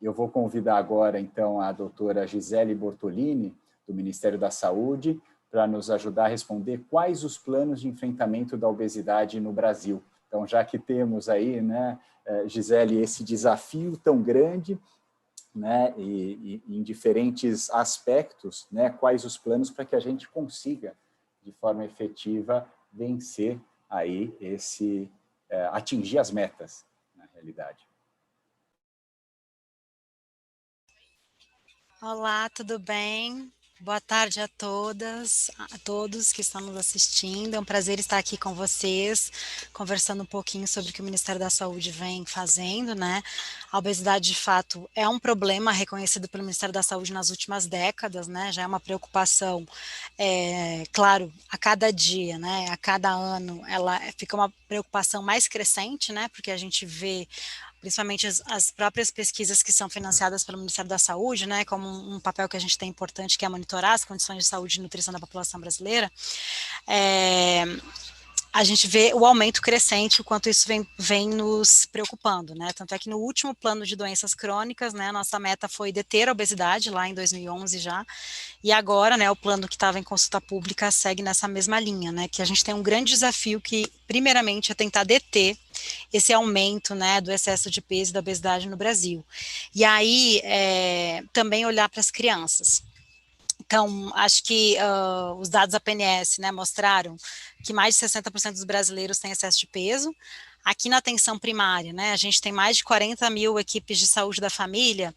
Eu vou convidar agora, então, a doutora Gisele Bortolini, do Ministério da Saúde, para nos ajudar a responder quais os planos de enfrentamento da obesidade no Brasil. Então, já que temos aí, né, Gisele, esse desafio tão grande, né, e em diferentes aspectos, né, quais os planos para que a gente consiga, de forma efetiva, vencer aí atingir as metas, na realidade. Olá, tudo bem? Boa tarde a todas, a todos que estão nos assistindo. É um prazer estar aqui com vocês, conversando um pouquinho sobre o que o Ministério da Saúde vem fazendo, né? A obesidade, de fato, é um problema reconhecido pelo Ministério da Saúde nas últimas décadas, né? Já é uma preocupação, claro, a cada dia, né? A cada ano, ela fica uma preocupação mais crescente, né? Porque a gente vê principalmente as próprias pesquisas que são financiadas pelo Ministério da Saúde, né, como um papel que a gente tem importante, que é monitorar as condições de saúde e nutrição da população brasileira, a gente vê o aumento crescente, o quanto isso vem nos preocupando, né, tanto é que no último plano de doenças crônicas, né, a nossa meta foi deter a obesidade, lá em 2011 já, e agora, né, o plano que estava em consulta pública segue nessa mesma linha, né, que a gente tem um grande desafio que, primeiramente, é tentar deter esse aumento, né, do excesso de peso e da obesidade no Brasil. E aí, também olhar para as crianças. Então, acho que os dados da PNS, né, mostraram que mais de 60% dos brasileiros têm excesso de peso. Aqui na atenção primária, né, a gente tem mais de 40 mil equipes de saúde da família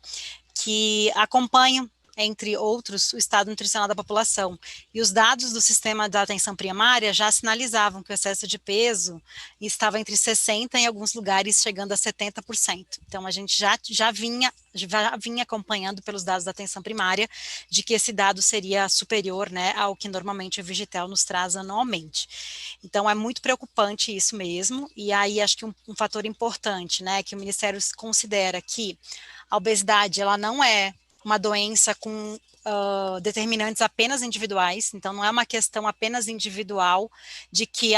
que acompanham, entre outros, o estado nutricional da população. E os dados do sistema da atenção primária já sinalizavam que o excesso de peso estava entre 60% em alguns lugares, chegando a 70%. Então, a gente já vinha acompanhando pelos dados da atenção primária de que esse dado seria superior, né, ao que normalmente o Vigitel nos traz anualmente. Então, é muito preocupante isso mesmo, e aí acho que um fator importante, né, que o Ministério considera que a obesidade, ela não é uma doença com determinantes apenas individuais, então não é uma questão apenas individual de que,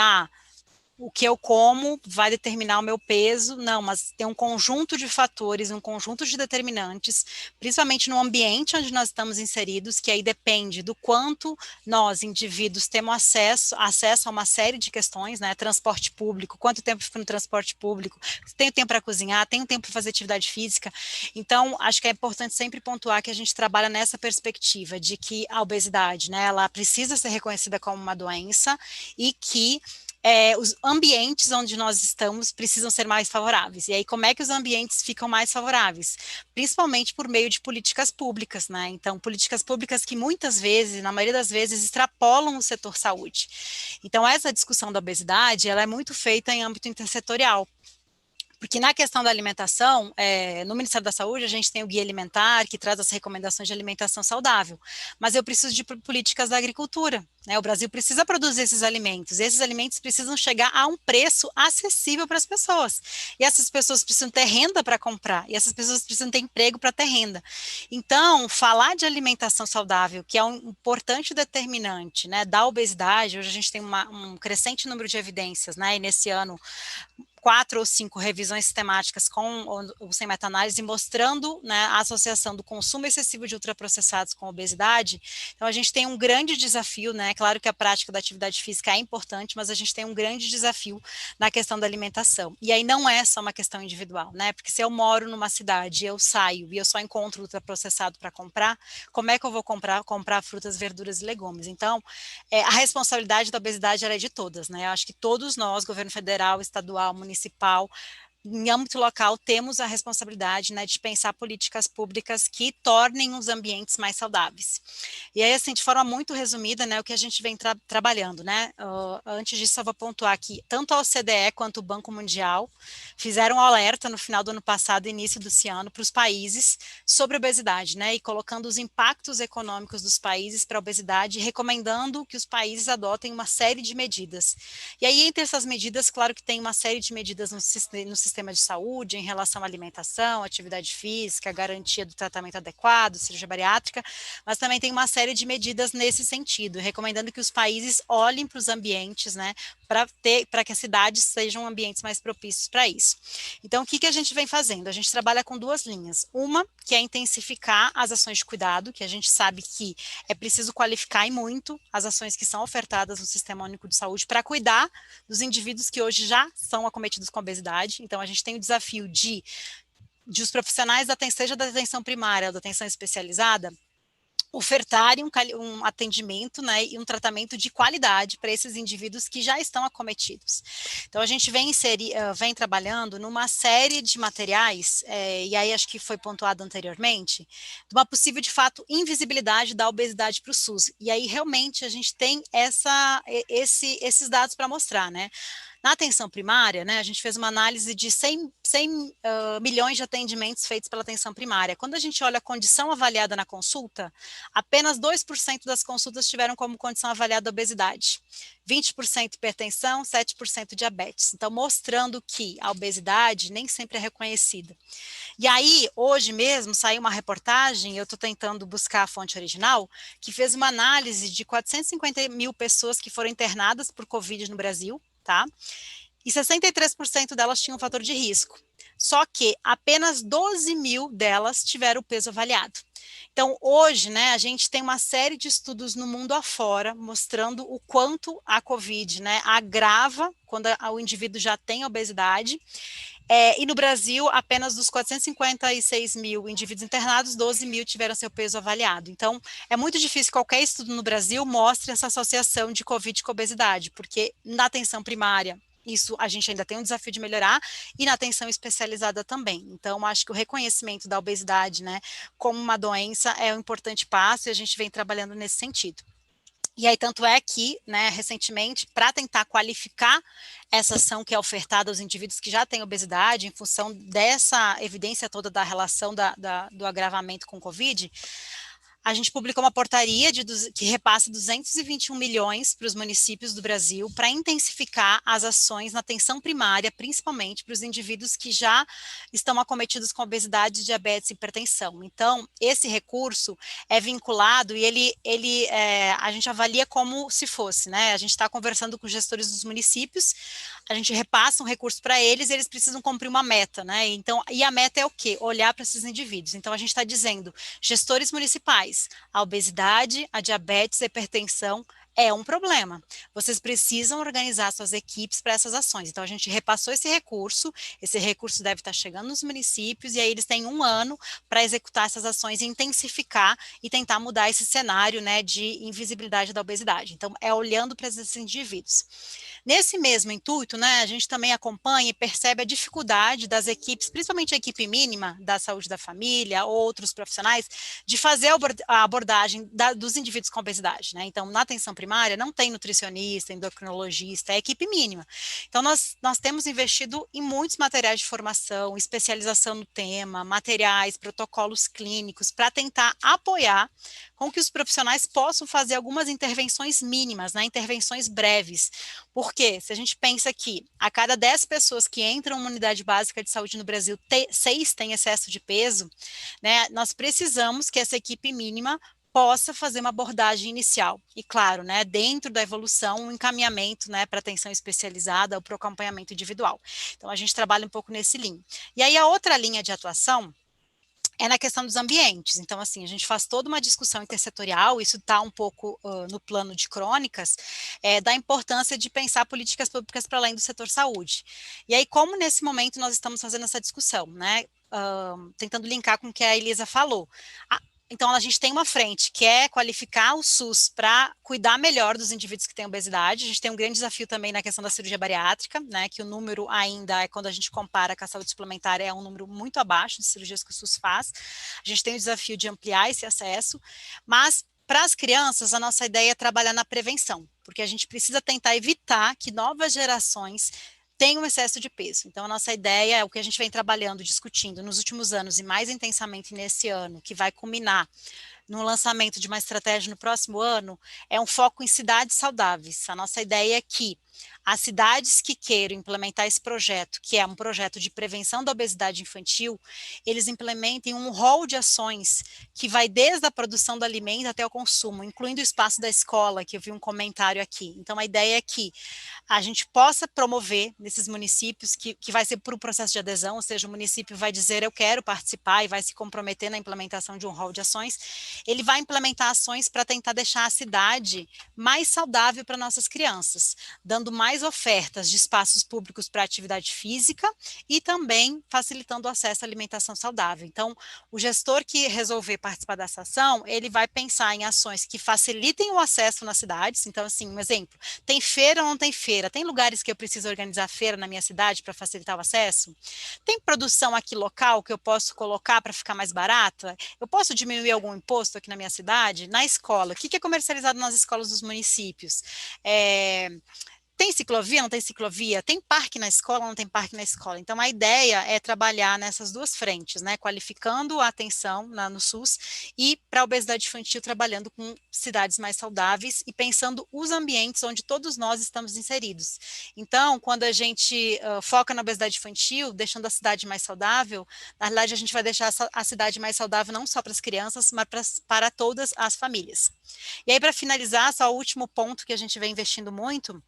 o que eu como vai determinar o meu peso, não, mas tem um conjunto de fatores, um conjunto de determinantes, principalmente no ambiente onde nós estamos inseridos, que aí depende do quanto nós, indivíduos, temos acesso a uma série de questões, né, transporte público, quanto tempo eu fico no transporte público, tenho tempo para cozinhar, tenho tempo para fazer atividade física, então acho que é importante sempre pontuar que a gente trabalha nessa perspectiva de que a obesidade, né, ela precisa ser reconhecida como uma doença e que os ambientes onde nós estamos precisam ser mais favoráveis. E aí, como é que os ambientes ficam mais favoráveis? Principalmente por meio de políticas públicas, né? Então, políticas públicas que muitas vezes, na maioria das vezes, extrapolam o setor saúde. Então, essa discussão da obesidade, ela é muito feita em âmbito intersetorial. Porque na questão da alimentação, no Ministério da Saúde, a gente tem o Guia Alimentar, que traz as recomendações de alimentação saudável, mas eu preciso de políticas da agricultura, né? O Brasil precisa produzir esses alimentos precisam chegar a um preço acessível para as pessoas, e essas pessoas precisam ter renda para comprar, e essas pessoas precisam ter emprego para ter renda. Então, falar de alimentação saudável, que é um importante determinante, né, da obesidade, hoje a gente tem um crescente número de evidências, né, e nesse ano 4 ou 5 revisões sistemáticas com ou sem meta-análise, mostrando, né, a associação do consumo excessivo de ultraprocessados com obesidade. Então, a gente tem um grande desafio, né, claro que a prática da atividade física é importante, mas a gente tem um grande desafio na questão da alimentação. E aí não é só uma questão individual, né, porque se eu moro numa cidade, eu saio e eu só encontro ultraprocessado para comprar, como é que eu vou comprar frutas, verduras e legumes? Então, a responsabilidade da obesidade ela é de todas, né, eu acho que todos nós, governo federal, estadual, municipal, em âmbito local, temos a responsabilidade, né, de pensar políticas públicas que tornem os ambientes mais saudáveis. E aí, assim, de forma muito resumida, né, o que a gente vem trabalhando, né, antes disso eu vou pontuar que tanto a OCDE quanto o Banco Mundial fizeram um alerta no final do ano passado e início desse ano para os países sobre a obesidade, né, e colocando os impactos econômicos dos países para a obesidade, recomendando que os países adotem uma série de medidas. E aí, entre essas medidas, claro que tem uma série de medidas no sistema sistema de saúde em relação à alimentação, atividade física, garantia do tratamento adequado, cirurgia bariátrica, mas também tem uma série de medidas nesse sentido, recomendando que os países olhem para os ambientes, né, para que as cidades sejam ambientes mais propícios para isso. Então, o que a gente vem fazendo? A gente trabalha com duas linhas. Uma, que é intensificar as ações de cuidado, que a gente sabe que é preciso qualificar e muito as ações que são ofertadas no Sistema Único de Saúde para cuidar dos indivíduos que hoje já são acometidos com obesidade. Então, a gente tem o desafio de os profissionais seja da atenção primária ou da atenção especializada, ofertarem um atendimento, né, e um tratamento de qualidade para esses indivíduos que já estão acometidos. Então, a gente vem trabalhando numa série de materiais, e aí acho que foi pontuado anteriormente, de uma possível, de fato, invisibilidade da obesidade para o SUS. E aí, realmente, a gente tem esses dados para mostrar, né? Na atenção primária, né, a gente fez uma análise de 100 milhões de atendimentos feitos pela atenção primária. Quando a gente olha a condição avaliada na consulta, apenas 2% das consultas tiveram como condição avaliada a obesidade. 20% hipertensão, 7% diabetes. Então, mostrando que a obesidade nem sempre é reconhecida. E aí, hoje mesmo, saiu uma reportagem, eu estou tentando buscar a fonte original, que fez uma análise de 450 mil pessoas que foram internadas por Covid no Brasil, tá? E 63% delas tinham fator de risco. Só que apenas 12 mil delas tiveram o peso avaliado. Então, hoje, né, a gente tem uma série de estudos no mundo afora mostrando o quanto a Covid, né, agrava quando o indivíduo já tem obesidade. E no Brasil, apenas dos 456 mil indivíduos internados, 12 mil tiveram seu peso avaliado. Então, é muito difícil que qualquer estudo no Brasil mostre essa associação de Covid com obesidade, porque na atenção primária, isso a gente ainda tem um desafio de melhorar, e na atenção especializada também. Então, acho que o reconhecimento da obesidade, né, como uma doença é um importante passo, e a gente vem trabalhando nesse sentido. E aí, tanto é que, né, recentemente, para tentar qualificar essa ação que é ofertada aos indivíduos que já têm obesidade, em função dessa evidência toda da relação do agravamento com Covid, a gente publicou uma portaria que repassa 221 milhões para os municípios do Brasil para intensificar as ações na atenção primária, principalmente para os indivíduos que já estão acometidos com obesidade, diabetes e hipertensão. Então, esse recurso é vinculado e a gente avalia como se fosse, né? A gente está conversando com os gestores dos municípios, a gente repassa um recurso para eles e eles precisam cumprir uma meta, né? Então, e a meta é o quê? Olhar para esses indivíduos. Então, a gente está dizendo, gestores municipais, a obesidade, a diabetes, a hipertensão é um problema. Vocês precisam organizar suas equipes para essas ações. Então, a gente repassou esse recurso deve estar chegando nos municípios, e aí eles têm 1 ano para executar essas ações e intensificar e tentar mudar esse cenário, né, de invisibilidade da obesidade. Então, é olhando para esses indivíduos. Nesse mesmo intuito, né, a gente também acompanha e percebe a dificuldade das equipes, principalmente a equipe mínima da saúde da família, ou outros profissionais, de fazer a abordagem dos indivíduos com obesidade, né? Então, na atenção primária, não tem nutricionista, endocrinologista, é equipe mínima. Então, nós temos investido em muitos materiais de formação, especialização no tema, materiais, protocolos clínicos, para tentar apoiar com que os profissionais possam fazer algumas intervenções mínimas, né, intervenções breves. Porque se a gente pensa que a cada 10 pessoas que entram em uma unidade básica de saúde no Brasil, 6 têm excesso de peso, né, nós precisamos que essa equipe mínima possa fazer uma abordagem inicial. E claro, né, dentro da evolução, um encaminhamento, né, para atenção especializada ou para o acompanhamento individual. Então, a gente trabalha um pouco nesse linha. E aí, a outra linha de atuação é na questão dos ambientes. Então, assim, a gente faz toda uma discussão intersetorial, isso está um pouco no plano de crônicas, da importância de pensar políticas públicas para além do setor saúde. E aí, como nesse momento nós estamos fazendo essa discussão, né, tentando linkar com o que a Elisa falou. Então, a gente tem uma frente que é qualificar o SUS para cuidar melhor dos indivíduos que têm obesidade. A gente tem um grande desafio também na questão da cirurgia bariátrica, né, que o número ainda é, quando a gente compara com a saúde suplementar, é um número muito abaixo de cirurgias que o SUS faz. A gente tem o desafio de ampliar esse acesso, mas para as crianças, a nossa ideia é trabalhar na prevenção, porque a gente precisa tentar evitar que novas gerações tem um excesso de peso. Então, a nossa ideia é o que a gente vem trabalhando, discutindo nos últimos anos e mais intensamente nesse ano, que vai culminar no lançamento de uma estratégia no próximo ano, é um foco em cidades saudáveis. A nossa ideia é que as cidades que queiram implementar esse projeto, que é um projeto de prevenção da obesidade infantil, eles implementem um rol de ações que vai desde a produção do alimento até o consumo, incluindo o espaço da escola, que eu vi um comentário aqui. Então, a ideia é que a gente possa promover nesses municípios, que vai ser por um processo de adesão, ou seja, o município vai dizer eu quero participar e vai se comprometer na implementação de um rol de ações, ele vai implementar ações para tentar deixar a cidade mais saudável para nossas crianças, dando mais ofertas de espaços públicos para atividade física e também facilitando o acesso à alimentação saudável. Então, o gestor que resolver participar dessa ação, ele vai pensar em ações que facilitem o acesso nas cidades. Então, assim, um exemplo, tem feira ou não tem feira? Tem lugares que eu preciso organizar feira na minha cidade para facilitar o acesso? Tem produção aqui local que eu posso colocar para ficar mais barata? Eu posso diminuir algum imposto aqui na minha cidade? Na escola, o que é comercializado nas escolas dos municípios? Tem ciclovia, não tem ciclovia? Tem parque na escola, não tem parque na escola? Então, a ideia é trabalhar nessas duas frentes, né? Qualificando a atenção no SUS e para a obesidade infantil trabalhando com cidades mais saudáveis e pensando os ambientes onde todos nós estamos inseridos. Então, quando a gente foca na obesidade infantil, deixando a cidade mais saudável, na realidade a gente vai deixar a cidade mais saudável não só para as crianças, mas para todas as famílias. E aí, para finalizar, só o último ponto que a gente vem investindo muito,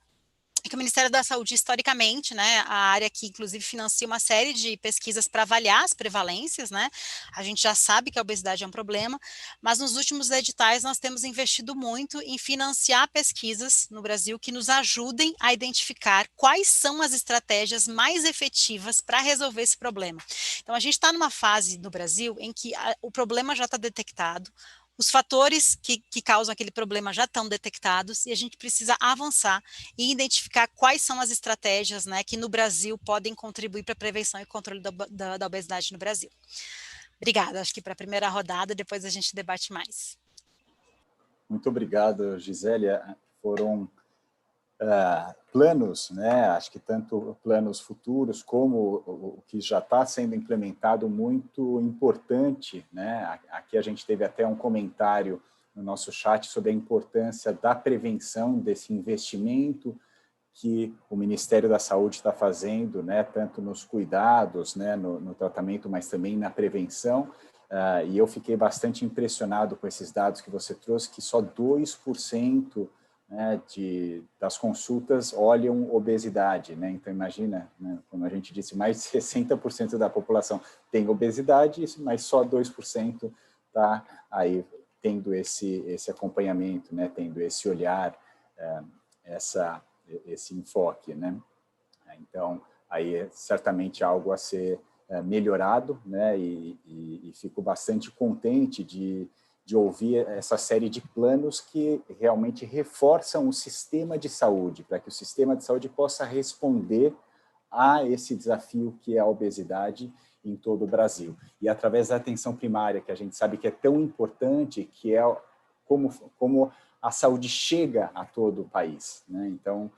é que o Ministério da Saúde, historicamente, né, a área que inclusive financia uma série de pesquisas para avaliar as prevalências, né, a gente já sabe que a obesidade é um problema, mas nos últimos editais nós temos investido muito em financiar pesquisas no Brasil que nos ajudem a identificar quais são as estratégias mais efetivas para resolver esse problema. Então, a gente está numa fase no Brasil em que o problema já está detectado, os fatores que causam aquele problema já estão detectados e a gente precisa avançar e identificar quais são as estratégias, né, que no Brasil podem contribuir para a prevenção e controle da obesidade no Brasil. Obrigada, acho que para a primeira rodada, depois a gente debate mais. Muito obrigado, Gisélia. Foram planos, né? Acho que tanto planos futuros como o que já está sendo implementado muito importante, né? Aqui a gente teve até um comentário no nosso chat sobre a importância da prevenção, desse investimento que o Ministério da Saúde está fazendo, né? Tanto nos cuidados, né? No tratamento, mas também na prevenção. E eu fiquei bastante impressionado com esses dados que você trouxe, que só 2%, né, das consultas olham obesidade, né? Então, imagina, né, como a gente disse, mais de 60% da população tem obesidade, mas só 2% está aí tendo esse acompanhamento, né, tendo esse olhar, esse enfoque, né? Então, aí é certamente algo a ser melhorado, né? E fico bastante contente de ouvir essa série de planos que realmente reforçam o sistema de saúde, para que o sistema de saúde possa responder a esse desafio que é a obesidade em todo o Brasil. E através da atenção primária, que a gente sabe que é tão importante, que é como a saúde chega a todo o país, né? Então,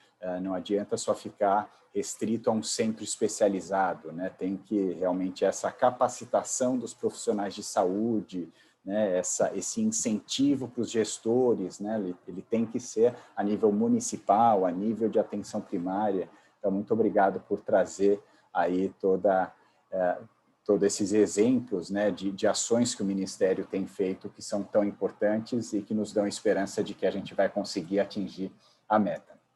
não adianta só ficar restrito a um centro especializado, né? Tem que realmente essa capacitação dos profissionais de saúde, né? Esse incentivo para os gestores, né? Ele tem que ser a nível municipal, a nível de atenção primária. Então, muito obrigado por trazer aí todos esses exemplos, né, de ações que o Ministério tem feito que são tão importantes e que nos dão esperança de que a gente vai conseguir atingir a meta.